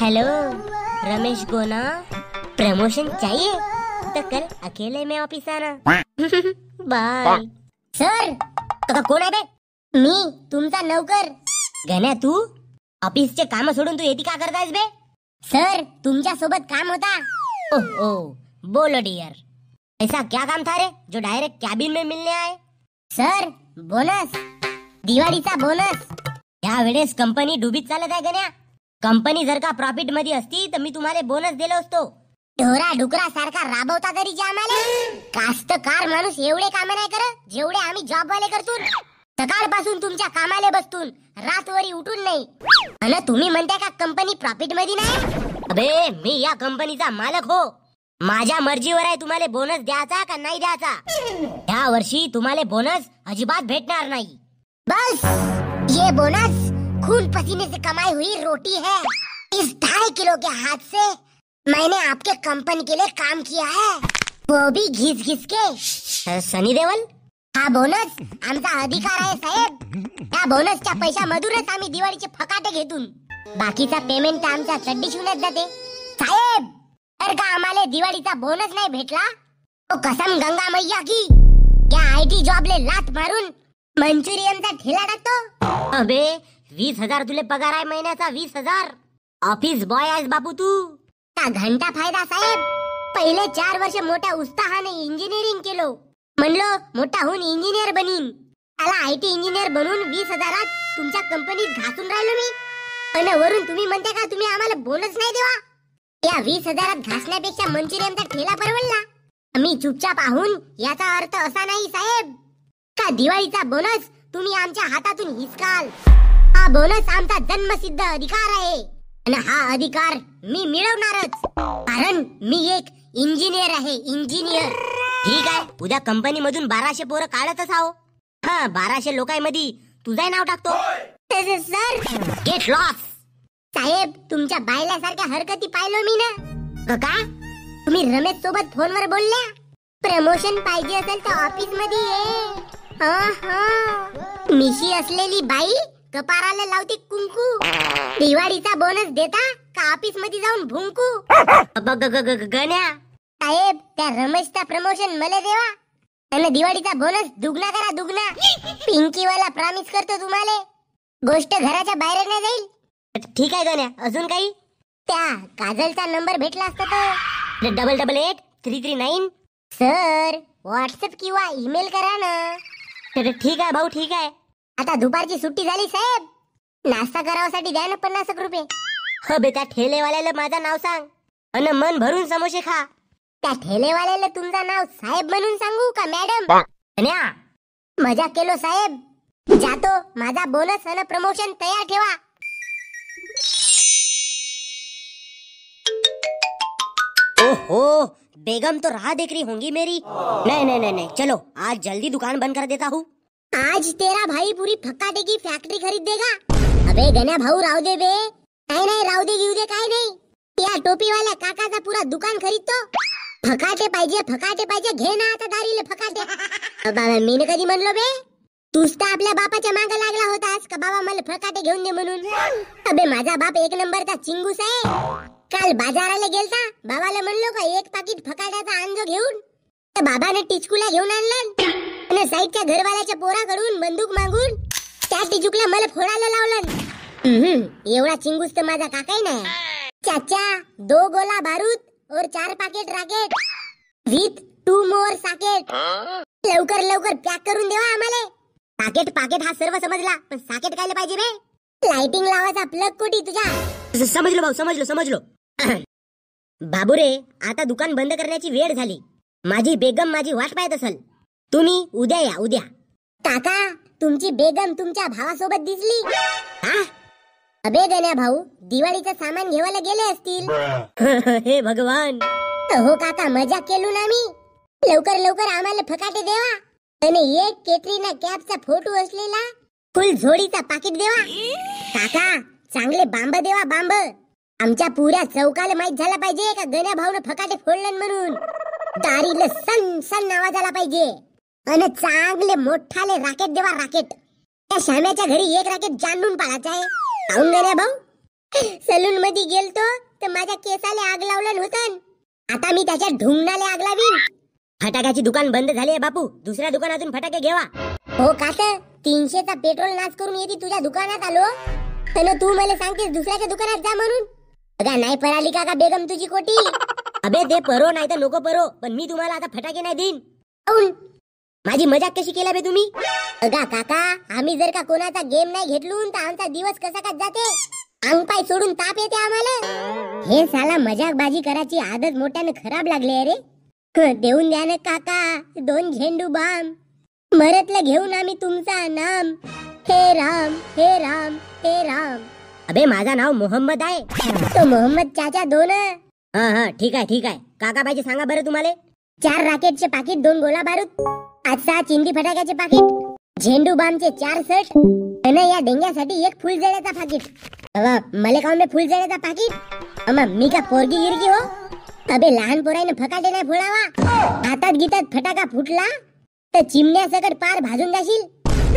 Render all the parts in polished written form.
Hello Ramesh gonna, promotion चाहिए तो कल अकेले में ऑफिस आना। बाय। सर कोण आहे बे? मी तुमचा नौकर गण्या। तू ऑफिसचे काम सोडून तू येती का करतायस बे? सर तुमच्या सोबत काम होता। ओह बोलो डियर, ऐसा क्या काम था रे जो डायरेक्ट कैबिन में मिलने आए? सर बोनस, दिवाळीचा बोनस। या वेळेस कंपनी डुबीत चालत आहे गण्या। कंपनी जर का प्रॉफिट मध्ये असती तर मी तुम्हाला बोनस दिलो असतो। ढोरा डुकरा सारखा राबवता तरी जे आम्हाला। कास्तकार माणूस एवढे काम नाही करत जेवढे आम्ही जॉब वाले करतून। सकाळपासून तुमच्या कामाले बसतून रातवरी उठून नाही। आणि तुम्ही म्हणताय का कंपनी प्रॉफिट मध्ये नाही? अबे मी या कंपनीचा मालक हो। माझ्या मर्जीवर आहे तुम्हाला बोनस द्यायचा का नाही द्यायचा। या वर्षी तुम्हाला बोनस अजिबात भेटणार नाही। बस ये बोनस खून पसीने से कमाई हुई रोटी है। इस 2.5 किलो के हाथ से मैंने आपके कंपनी के लिए काम किया है, वो भी घिस घिस के। सनी देओल, हा बोनस आमचा अधिकार आहे साहेब। या बोनसच्या पैशामधूनच आम्ही दिवाळीचे फकाटे घेतून बाकीचा पेमेंट आमच्या चड्डी शिवण्यात जाते। साहेब जर का आम्हाला दिवाळीचा बोनस नाही भेटला तो कसम गंगा मैया की या IT जॉबले लात मारून मंचुरियनचा ठेला टाकतो। अबे 20,000 तुले पगार आहे महिन्याचा, 20,000। ऑफिस बॉय आहेस बाबू तू। का घंटा फायदा साहेब। पहिले 4 वर्ष मोठ्या उत्साहाने इंजिनिअरिंग केलो, म्हणलो मोठा होऊन इंजिनियर बनीन। त्याला IT इंजिनियर बनून 20,000 तुमच्या कंपनीत घासून राहिलो मी। आणि वरून तुम्ही म्हणता का तुम्ही आम्हाला बोनस नाही देवा। या 20,000 घासण्यापेक्षा मंचुरियनचा ठेला परवडला। आम्ही चुपचाप आहोन याचा अर्थ असा नाही साहेब का दिवाळीचा बोनस तुम्ही आमच्या हातातून हिसकाल। हा बोनस आमचा जन्मसिद्ध अधिकार आहे आणि हा अधिकार मी मिळवणारच, कारण मी एक इंजिनियर आहे, इंजिनियर। ठीक आहे, उद्या कंपनी मधून 1200 पोरं काढतच आहो। हा 1200 लोकांमध्ये तुझा नाव टाकतो। Sir gate loss. साहेब तुमच्या बायल्यासारख्या हरकती पाहिलो मी ना। का तुम्ही रमेश सोबत फोनवर बोलल्या? प्रमोशन पाहिजे असेल तर ऑफिस मध्ये ये। मिशी असलेली बाई कपाराला लावते कुंकू। दिवाळीचा बोनस देता का ऑफिस मध्ये जाऊन भुंकू? गण्या साहेब त्या रमेशचा प्रमोशन मला देवा आणि दिवाळीचा बोनस दुगना करा, दुगना। पिंकी वाला प्रॉमिस करतो तुम्हाला, गोष्ट घराच्या बाहेर नाही जाईल। ठीक आहे गण्या, अजून काही? त्या काजलचा नंबर भेटला असता तर 888339। सर व्हॉट्सअप किंवा ईमेल करा ना। ठीक आहे भाऊ, ठीक आहे। आता दुपारची सुट्टी झाली साहेब, नाश्ता करावासाठी द्या ना 50 रुपये। हो बेटा, ठेलेवाल्याला माझं नाव सांग आणि मन भरून समोसे खा। त्या ठेलेवाल्याला तुमचं नाव साहेब म्हणून सांगू का मॅडम? मजा केलो साहेब, जातो। माझा बोनस आणि प्रमोशन तयार ठेवा। ओहो बेगम तो राह देख रही होंगी मेरी। नहीं नहीं नहीं नहीं, चलो आज जल्दी दुकान बंद कर देता हूँ। आज तेरा भाई पूरी फकाटे की फैक्ट्री खरीद देगा। अबे गण्या भाऊ राव दे बे। नहीं नहीं राव दे घेऊ दे, काय नाही। या टोपी वाल्या काकाचा पूरा दुकान खरीदतो। फकाटे पाहिजे घे ना आता दारीले फकाटे। बाबा मी न कधी म्हणलो बे? तूच तर आपल्या बापाच्या मागे लागला होतास का बाबा मला फकाटे घेऊन दे म्हणून। अबे माझा बाप एक नंबरचा चिंगूस आहे। काल बाजाराला गेलता, बाबाला म्हणलो का एक पाकिट फकाट्याचा आणजो घेऊन, तर बाबाने टिचकुला घेऊन आणला आणि साईडच्या घरवाल्याच्या पोराकडून बंदूक मागून त्या टिचुकला मला फोडायला लावलं। एवढा चिंगूस तर माझा काकाही नाही। चाचा 2 गोला बारूद और 4 packet rocket with 2 more socket. लवकर लवकर पॅक करून देवा आम्हाला। पाकेट हा सर्व समजला, पण सॉकेट कायले पाहिजे बे? लाइटिंग लावायचा प्लग कोटी तुझ्या। समजलो भाऊ, समजलो। बाबूरे आता दुकान बंद करण्याची वेळ झाली। माझी बेगम माझी वाट पाहत असेल, तुम्ही उद्या या, उद्या। काका तुमची बेगम तुमच्या भावासोबत दिसली? हा अबे गण्या भाऊ दिवाळीचं सामान घेवायला गेले असतील। हे भगवान। हो काका मजा केलो ना मी। लवकर लवकर आम्हाला फकाटे देवा आणि एक केटरीना कॅपचा फोटो असलेला फुल झोडीचा पाकिट देवा। काका चांगले बांब देवा, बांब। आमच्या पुऱ्या चौकाला माहित झाला पाहिजे का गण्या भाऊने फकाटे फोडलं म्हणून। दारीला सन सन आवाज आला पाहिजे आणि चांगले मोठाले रॉकेट देवा, रॉकेट। त्या श्याम्याच्या घरी एक रॉकेट जाणून पाडायचा आहे। काऊन गण्या भाऊ सलून मध्ये गेलतो तर माझ्या केसाला आग लावलं होतं. आता मी त्याच्या ढुंगणाला आग लावीन. फटाक्याची दुकान बंद झाली आहे बापू, दुसऱ्या दुकानातून फटाके घेवा. हो काका, 300चा पेट्रोल नाश करून येते तुझ्या दुकानात आलो, तर तू मला सांगतेस दुसऱ्याच्या दुकानात जा म्हणून. अगं नाही पराली का बेगम तुझी कोटी. अबे ते परो नाही तर नको परो, पण मी तुम्हाला आता फटाके नाही देईन. माझी मजाक कशी केला बे तुम्ही? अगा काका, आम्ही जर का कोणाचा गेम नाही घेतलून तर आमचा दिवस कसा का जाते. अंग पाय सोडून ताप येते आम्हाला. हे साला मजाकबाजी करायची आदत मोठ्याने खराब लागले अरे. देऊन द्या ना काका 2 झेंडू बाम. मरतलं घेऊन आम्ही तुमचा नाम. हे राम हे राम हे राम. अबे माझा नाव मोहम्मद आहे. तो मोहम्मद चाचा 2. हा ठीक आहे. काका पाहिजे सांगा बरं तुम्हाला. 4 राकेटचे पाकिट, 2 गोला बारूद, 6 चिंदी फटाक्याचे पाकिट, झेंडू बामचे 4 सेट आणि या डेंग्यासाठी 1 फुलझड्याचा पाकिट. मला काऊन बे फुलझड्याचा पाकिट? मी का पोरगी गिरगी हो? अबे लहान पोराने फटाके नाही फोडावा. हातात गीतात फटाका फुटला तर चिमण्या सकट पार भाजून जाशील.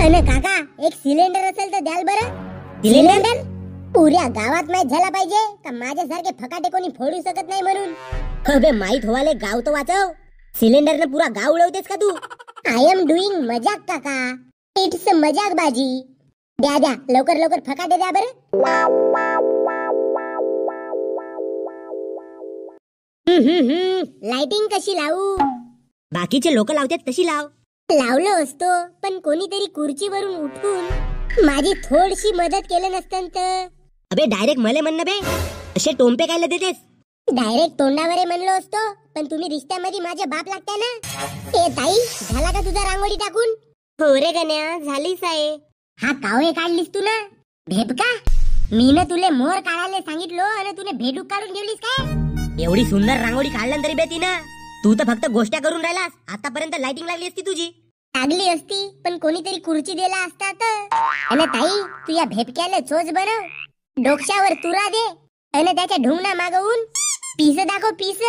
आणि काका एक सिलेंडर असेल तर द्याल बरं. सिलेंडर पुऱ्या गावात माहित झाला पाहिजे का माझ्यासारखे फटाके कोणी फोडू शकत नाही म्हणून. अबे माहित व्हाले गाव तो वाचव. सिलेंडरने पुरा गाव उडवतेस का तू? आय एम डुईंग मजाक काका, इट्स मजाक बाजी. द्या लवकर फटाके द्या बरं. लाइटिंग कशी लावू? बाकीचे लोक लावतात तशी लाव. लावलो असतो पण कोणीतरी खुर्चीवरून उठून माझी थोडीशी मदत केलं नसतं तर. अबे डायरेक्ट मले म्हणणं बे, असे टोंपे कायला देतेस? डायरेक्ट तोंडावरे म्हणलो असतो पण तुम्ही रिश्त्यामध्ये माझे बाप लागताय ना. ए ताई, झाला का तुझा रांगोळी टाकून? हो रे गण्या, झालीच आहे. हा कावळे काढलीस तू ना भेपका? मी ना तुले मोर काढायला सांगितलो आणि तुने भेडूक काढून ठेवलीस काय? एवढी सुंदर रांगोळी काढलं तरी बे तिनं. तू तर फक्त गोष्टी करून राहिलास. आतापर्यंत लाइटिंग लागली असती तुझी. लागली असती पण कोणीतरी खुर्ची दिला असता तर. आणि ताई, तू या भेपक्याला चोच बनव, डोक्यावर तुरा दे आणि त्याच्या ढुंगणा मागवून पीस दाखव पीस.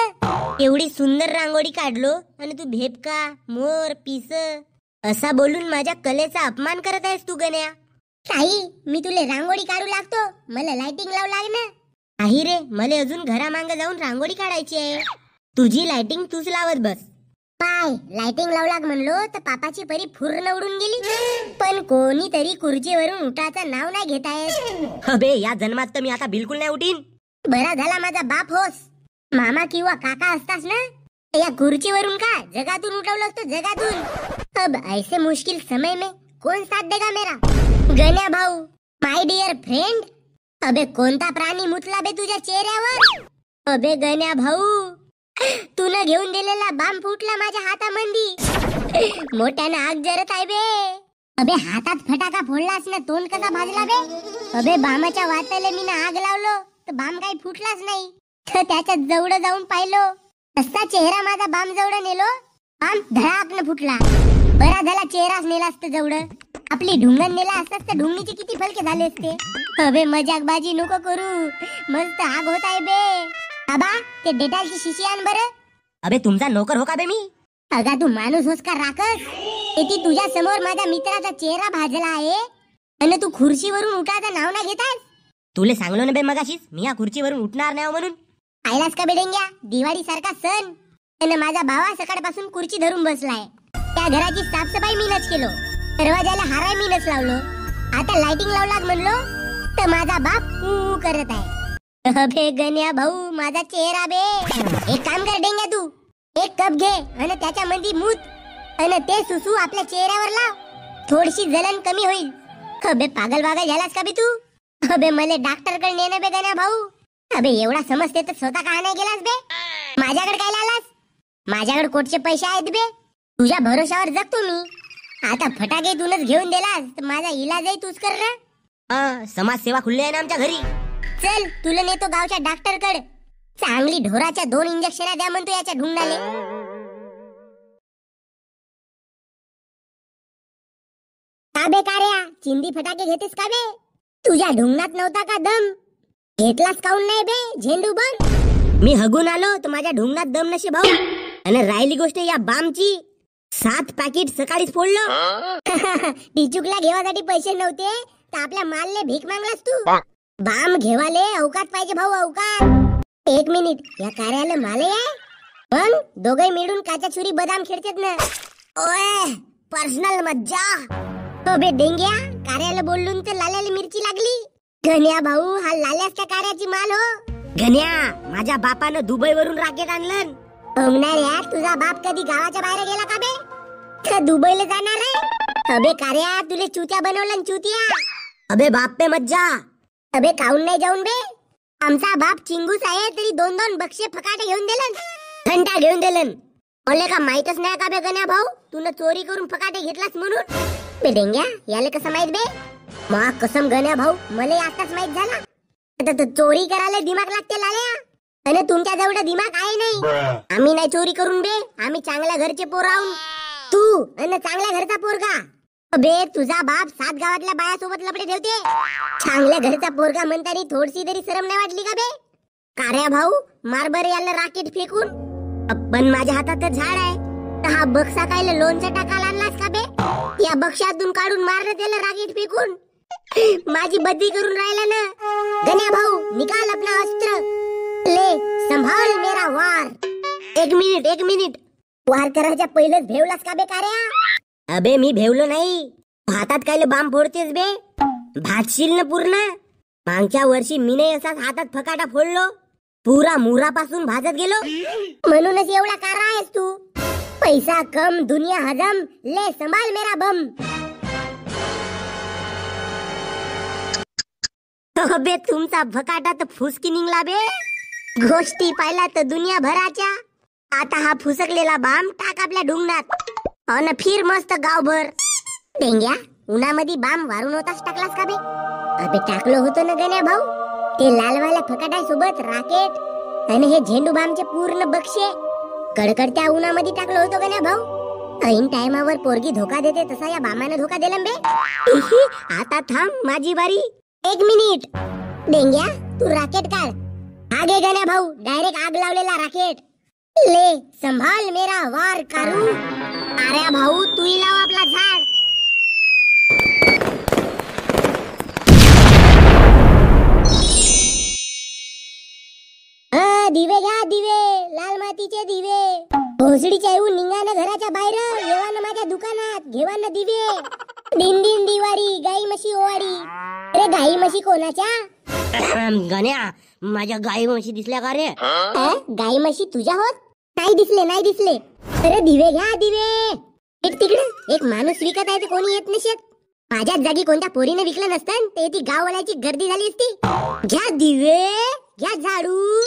एवढी सुंदर रांगोळी काढलो आणि तू भेपका, मोर, पीस असा बोलून माझ्या कलेचा अपमान करत आहेस तू गण्या. ताई, मी तुले रांगोळी काढू लागतो, मला लाइटिंग लावू लाग ना. नाही रे, मला अजून घरामागे जाऊन रांगोळी काढायची आहे. तुझी लाइटिंग तूच लावत बस. पाय लाइटिंग लावू लाग म्हणलो तर पापाची परी पूर्ण उडून गेली. पण कोणीतरी खुर्चीवरून उठायचं नाव नाही घेत आहे. अबे या जन्मात तर मी आता बिलकुल नाही उठीन. बरा झाला माझा बाप होस. मामा किंवा काका असतास ना, या खुर्चीवरून का जगातून उठवलं असतं, जगातून. अब ऐसे मुश्किल समय में कौन साथ देगा मेरा? गण्या भाऊ, माय डिअर फ्रेंड. अबे कोणता प्राणी मुतला बे तुझ्या चेहऱ्यावर? अबे गण्या भाऊ, तू न घेऊन दिलेला बाम फुटला माझ्या हातामंदी. मोठ्यानं आग जरत आहे बे. अबे हातात फटाका फोडलास ना, तोंड कसा भाजला बे? अबे बामाच्या वाताला मी ना आग लावलो तर बाम काही फुटलाच नाही. तर त्याच्यात जवळ जाऊन पाहिलो, तसा चेहरा माझा बाम जवळ नेलो, बाम धडाकन फुटला. बरा झाला चेहराच नेला असतं जवळ. आपली ढुंगण नेला असतास तर ढुंगणीचे किती फलके झाले असते. अबे मजाकबाजी नको करू, मस्त आग होत आहे बे. बाबा, ते डेटॉलची शिशी आण बरं. अबे तुमचा नोकर हो का बे मी? अगा तू माणूस होस का राकस? ती तुझ्या समोर माझ्या मित्राचा चेहरा भाजला आहे आणि तू खुर्चीवरून उठायचं नाव ना घेतास. तुले सांगलो ना बे मगाशीच, मी या खुर्चीवरून उठणार नाही म्हणून. पाहिलास का बेडेंग्या, दिवाळी सारखा सण आणि माझा भावा सकाळपासून खुर्ची धरून बसलाय. त्या घराची साफसफाई मीनच केलो, दरवाजाला हाराय मीनच लावलो. आता लाइटिंग लावू लाग म्हणलो तर माझा बाप करत आहे. अबे गण्या भाऊ, माझा चेहरा बे. एक काम कर डेंग्या, तू एक कप घे आणि त्याच्यामध्ये मूत आणि ते सुसू आपल्या चेहऱ्यावर लाव, थोडीशी जलन कमी होईल. अबे पागल झालास का बे तू? अबे मला डॉक्टर कडे नेणं बे गण्या भाऊ. अबे एवढा समजते तर स्वतः का नाही गेलास बे? माझ्याकडे काय आलास? माझ्याकडे कोटचे पैसे आहेत बे, तुझ्या भरोशावर जगतो मी. आता फटाके तूनच घेऊन दिलास तर माझा इलाजही तूच कर ना. समाज सेवा खुल्ली आहे ना आमच्या घरी. चल तुला नेतो गावच्या डॉक्टर कडे. चांगली ढोराच्या 2 इंजेक्शन द्या म्हणतो याच्या ढुंगणाले. का बे कार्या, चिंदी फटाके घेतेस का बे? तुझ्या ढुंगणात नव्हता का दम? घेतलास काऊन नाही बे झेंडू बम? मी हगून आलो तर माझ्या ढुंगणात दम नशे भाऊ. आणि राहिली गोष्ट या बामची, 7 पॅकेट सकाळीच फोडलो. टिचुकला घेवासाठी पैसे नव्हते तर आपल्या मालले भीक मागलास तू. बाम घेवाले अवकात पाहिजे भाऊ, अवकात. 1 मिनिट, या कार्याला माले आहे पण दोघे मिळून काचा छुरी बदाम खेळतात ना. ओए पर्सनल मज्जा. तो बे डेंग्या, कार्याला बोलून तर लाल्याला मिरची लागली. गण्या भाऊ, हा लाल्याच त्या कार्याची माल हो. गण्या, माझ्या बापानं दुबईवरून राकेट आणलं. ओंगणाऱ्या, तुझा बाप कधी गावाच्या बाहेर गेला का बे? तर दुबईला जाणार आहे. अबे कार्या, तुले चुत्या बनवलं चुतिया. अबे बाप पे मज्जा. अबे काऊन नाही जाऊन बे? आमचा बाप चिंगूस आहे तरी 2-2 बक्षे फकाटे घेऊन दिलन, घंटा घेऊन दिलन. ओले का माहितच नाही का बे गण्या भाऊ, तूने चोरी करून फकाटे घेतलास म्हणून? बे डेंग्या, याले कसं माहित बे? मा कसम गण्या भाऊ, मला आताच माहित झाला. आता चोरी करायला दिमाग लागते लाल्या, आणि तुमच्या जवळ दिमाग आहे नाही. आम्ही नाही चोरी करून बे, आम्ही चांगल्या घरचे पोर आहोत. तू आणि चांगल्या घरचा पोरगा. अबे तुझा बाप 7 गावातल्या बायासोबत लपडे ठेवते. चांगल्या घरचा पोरगा म्हणतानी थोडीशी तरी शरम नाही वाटली का बे? कार्या भाऊ, मारबर याला राकेट फेकून. पण माझ्या हातात तर झाड आहे, तर हा बक्सा कायला लोणचं टाकायला आणलास का बे? या बक्षातून काढून मारलं त्याला राकेट फेकून. माझी बद्दी करून राहिला ना. गण्या भाऊ, निकाल अपना अस्त्र. ले संभाल मेरा वार. 1 मिनिट. वार करायच्या पहिलेच भेवलास का बे कार्या? अबे मी भेवलो नाही. हातात कायले बाम फोडतेस बे? भातशील ना पूर्ण. मागच्या वर्षी मी नाही असाच हातात फकाटा फोडलो, पुरा मुरापासून भाजत गेलो. म्हणूनच एवढा कारा आहेस तू. पैसा कम दुनिया हजम, ले संभाल मेरा बम. अबे तुमचा फकाटा तर फुसकी निघला बे. गोष्टी पाहिला तर दुनिया भराच्या. आता हा फुसकलेला बाम टाक आपल्या ढुंगणात आणि फिर मस्त गावभर. डेंग्या, उन्हामध्ये बाम वारून होताच टाकलास का बे? अबे टाकलो होतो ना गण्या भाऊ, ते लालवाल्या फकाटा सोबत राकेट आणि हे झेंडू बामचे पूर्ण बक्षे कडकडत्या उन्हामध्ये टाकलो होतो गण्या भाऊ. ऐन टायमावर पोरगी धोका देते तसा या बामाने धोका दिला बे. आता थांब, माझी बारी. 1 मिनिट. डेंग्या, तू राकेट काढ. हा घे गण्या भाऊ, डायरेक्ट आग लावलेला राकेट. ले संभाल मेरा वार कारू. अरे भाऊ, तूही लाव आपला झाड. दिवे घ्या, दिवे, लाल मातीचे दिवे. भोसडीच्या येऊन निघा ना घराच्या बाहेर, येवा ना माझ्या दुकानात, घेवा ना दिवे. दिन दिन दिवाळी, गाई म्हशी ओवाळी. अरे गाई म्हशी कोणाच्या? गण्या, माझ्या गाई म्हशी दिसल्या का रे? गाई म्हशी तुझ्या होत? नाही दिसले. अरे दिवे घ्या, दिवे. एक तिकडे एक माणूस विकत आहे, ते कोणी येत नसेल. माझ्याच जागी कोणत्या पोरीने विकलं नसतं, ते ती गाववाल्याची गर्दी झाली असती. घ्या दिवे, घ्या झाडू.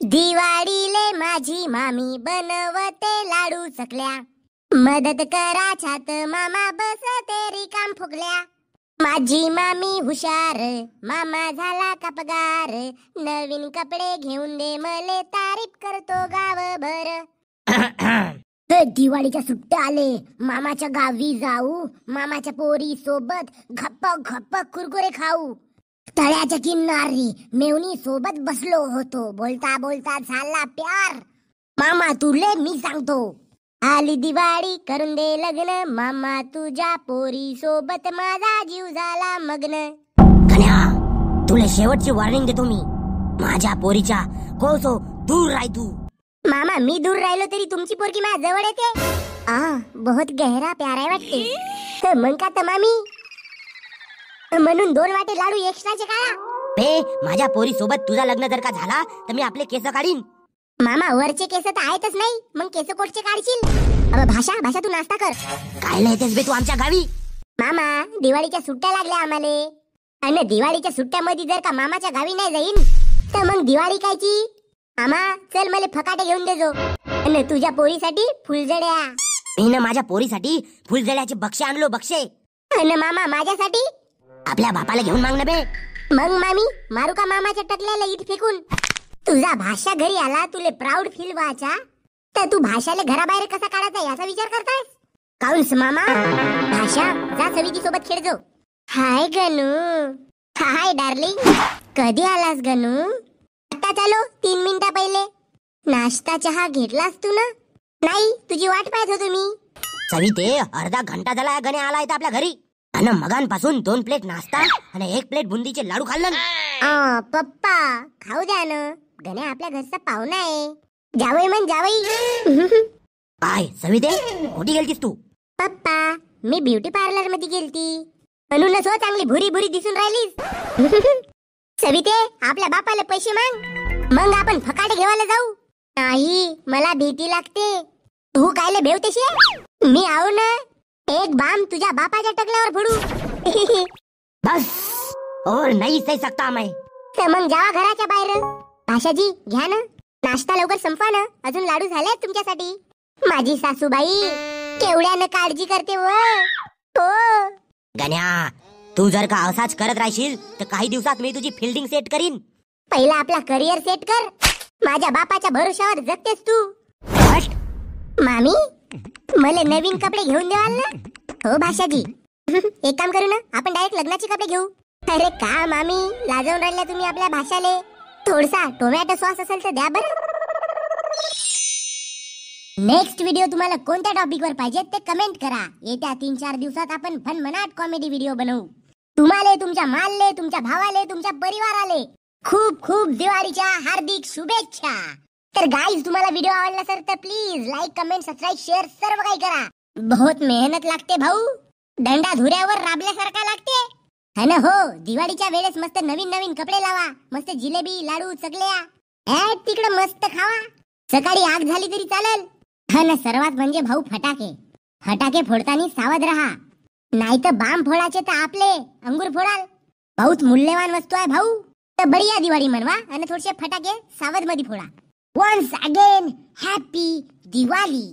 दिवाळीले माझी मामी बनवते लाडू चकल्या. मदत करा छात मामा बसते रिकाम फुगल्या. माझी मामी हुशार, मामा झाला का पगार. नवीन कपडे घेऊन दे मले, तारीफ करतो गावभर. दिवाळीच्या सुट्ट्या आले, मामाच्या गावी जाऊ. मामाच्या पोरी सोबत घप्प कुरकुरे खाऊ. तळ्याच्या किनारी मेवणी सोबत बसलो होतो. बोलता बोलता झाला प्यार. मामा तुले मी सांगतो, आली दिवाळी करून दे लग्न. मामा तुझ्या पोरी सोबत माझा जीव झाला मग्न. कन्या, तुला शेवटची वॉर्निंग देतो मी. माझ्या पोरीच्या कोसो दूर राह तू. मामा, मी दूर राहिलो तरी तुमची पोरगी माझ्या जवळ येते. बहुत गहरा प्यार आहे वाटते. मग का तमामी, म्हणून 2 वाटे लाडू एक्स्ट्राचे काढा. बे, माझ्या पोरी सोबत तुझा लग्न जर का झाला तर मी आपले केस काढीन. मामा, वरचे केस तर आहेतच नाही, मग केस कोटचे काढशील? अब भाषा तू नाश्ता कर. काय येतेस बे तू आमच्या गावी? मामा, दिवाळीच्या सुट्ट्या लागल्या आम्हाले, आणि दिवाळीच्या सुट्ट्यामध्ये जर का मामाच्या गावी नाही जाईन तर मग दिवाळी कायची? मामा चल, मला फकाटे घेऊन देजो, आणि तुझ्या पोरीसाठी फुलझड्या. मी ना माझ्या पोरीसाठी फुलझड्याचे बक्षे आणलो, बक्षे. आणि मामा माझ्यासाठी? आपल्या बापाला घेऊन मागणं बे. मग मामी मारू का मामाच्या टकल्याला इट फेकून? तुझा भाषा घरी आला, तुले प्राऊड फील व्हायचा, तर तू भाषाला घराबाहेर कसा काढायचा याचा विचार करतायस? काऊन्स मामा, भाषा जा सविती सोबत खेळजो. हाय गनू. Hi darling. कधी आलास गनू? आता चालो, 3 मिनिटा पहिले. नाश्ता चहा घेतलास तू ना? नाही, तुझी वाट पाहत होतो मी. सविते, अर्धा घंटा झाला गणे आला आपल्या घरी. आणि मगांपासून 2 प्लेट नाश्ता आणि 1 प्लेट बुंदीचे लाडू खाल्लं. पप्पा खाऊ द्या ना, गण्या आपल्या घरचा पाहुणा आहे. जावई म्हण जावई. काय सविते, कुठे गेलतीस तू? पप्पा मी ब्युटी पार्लर मध्ये गेलती, म्हणूनच हो चांगली भुरी भुरी दिसून राहिलीस. सविते आपल्या बापाला पैसे माग, मग आपण फकाटे घेवायला जाऊ. नाही मला भीती लागते. तू कायले भेवतेशी? मी आऊ ना, एक बाम तुझ्या बापाच्या टकल्यावर फोडू. बस और नहीं सही सकता मैं. तर मग जावा घराच्या बाहेर. भाषाजी घ्या ना, नाश्ता लवकर संपवा ना, अजून लाडू झालेत तुमच्यासाठी. माझी सासूबाई केवढ्यानं काळजी करते व. हो गण्या, तू जर का असाच करत राहशील तर काही दिवसात मी तुझी फिल्डिंग सेट करीन. पहिला आपला करिअर सेट कर. माझ्या बापाच्या भरोशावर जगतेस तू. मामी मला नवीन कपडे घेऊन द्याल ना? हो भाषाजी. एक काम करू ना, आपण डायरेक्ट लग्नाचे कपडे घेऊ. अरे का मामी लाजवून राहिल्या तुम्ही आपल्या भाषाले. थोडसा टोमॅटो सॉस असेल तर द्या बरं. नेक्स्ट व्हिडिओ तुम्हाला कोणत्या टॉपिक वर पाहिजे ते कमेंट करा. येत्या 3-4 दिवसात आपण फनमनाट कॉमेडी व्हिडिओ बनवू. तुम्हाला, तुमच्या मालले, तुमच्या भावाले, तुमच्या परिवाराले खूप खूप दिवाळीच्या हार्दिक शुभेच्छा. तर गाइस तुम्हाला व्हिडिओ आवडला सर तर please like, comment, subscribe, share सर्व काही करा. बहुत मेहनत लागते भाऊ, दंडा धुऱ्यावर राबल्यासारखा लागते है ना. हो दिवाळीच्या वेळेस मस्त नवीन नवीन कपडे लावा, मस्त जिलेबी, लाडू, चकल्या तिकडे मस्त खावा. सकाळी आग झाली तरी चालेल. हा ना, सर्वात म्हणजे भाऊ फटाके. फटाके फोडताना सावध रहा, नाही तर बाम फोडायचे तर आपले अंगूर फोडाल. बहुत मूल्यवान वस्तू आहे भाऊ. तर बढिया दिवाळी मनवा आणि थोडेसे फटाके सावध मध्ये फोडा. Once again happy Diwali.